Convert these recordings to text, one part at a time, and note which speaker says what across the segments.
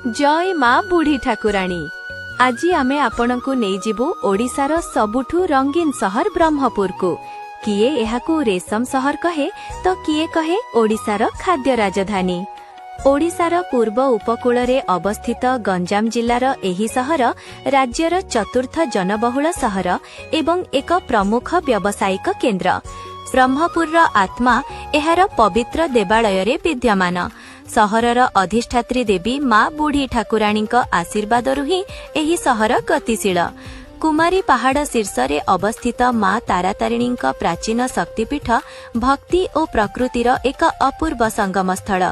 Speaker 1: जय माँ बुढ़ी ठाकुराणी। आज आमे आपणकु नहीं जिबु ओडिसार सबुठु रंगीन सहर ब्रह्मपुर को। किए एहाकु रेशम सहर कहे तो किए कहे ओडिसार खाद्य राजधानी। ओडिसार पूर्व उपकूल रे अवस्थित गंजाम जिल्लार एही सहर राज्यर चतुर्थ जनबहुल सहर एवं एक प्रमुख व्यावसायिक केन्द्र। ब्रह्मपुर आत्मा एहार पवित्र देवालय रे विद्यमान। सहरर अधिष्ठात्री देवी माँ बुढ़ी ठाकुराणी आशीर्वादरु ही एही सहर गतिशील। कुमारी पहाड़ शीर्षरे अवस्थित माँ तारातारिणी प्राचीन शक्तिपीठ भक्ति और प्रकृतिर एक अपूर्व संगम स्थल।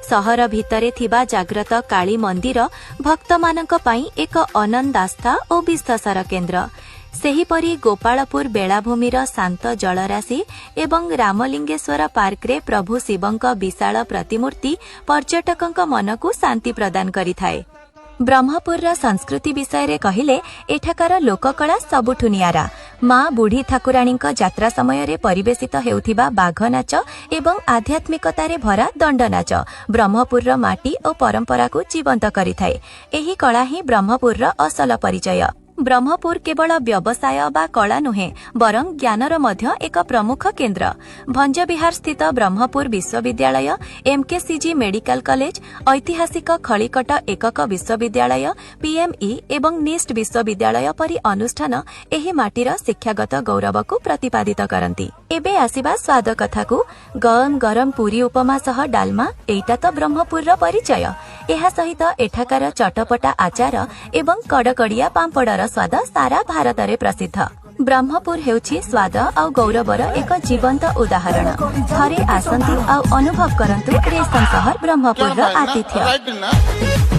Speaker 1: सहर भितरे थिबा जाग्रत काली मंदिर भक्तमानक पई एक अनंदास्था और विश्वासर केन्द्र। सेहीपरि गोपालपुर बेलाभूमिर शांत जलराशि एवं रामलिंगेश्वर पार्क रे प्रभु शिवंक विशाल प्रतिमूर्ति पर्यटकंक मनकु शांति प्रदान करिथाए। ब्रह्मपुर संस्कृति विषय रे कहिले एठाकार लोककला सबुठु नियारा। माँ बुढ़ी ठाकुराणी यात्रा समय रे परिवेशित हेउथिबा बाघ नाच एवं आध्यात्मिकतारे भरा दंड नाच ब्रह्मपुर माटी और परंपरा को जीवंत करिथाए। एही कला ही ब्रह्मपुर असल परिचय। ब्रह्मपुर केवल व्यवसाय बा कला नुहे बरं ज्ञानर मध्य एक प्रमुख केन्द्र। भंजविहार स्थित ब्रह्मपुर विश्वविद्यालय, एमकेसीजी मेडिकल कॉलेज, ऐतिहासिक खलिकट एकक विश्वविद्यालय, पीएमई एवं निस्ट विश्वविद्यालय परि अनुष्ठान एही माटीर शिक्षागत गौरव को प्रतिपादित करती। एबे आसीबा स्वाद कथा को। गरम गरम पूरी उपमा सह डालमा एटा तो ब्रह्मपुर परिचय। एहा सहित एठाकार चटपटा आचार एवं कड़कड़िया पांपड़र स्वाद सारा भारत रे प्रसिद्ध। ब्रह्मपुर हेउछि स्वाद और गौरवर एक जीवंत उदाहरण। थरे आसंती और अनुभव करंतु रेशम सहर ब्रह्मपुर आतिथ्य।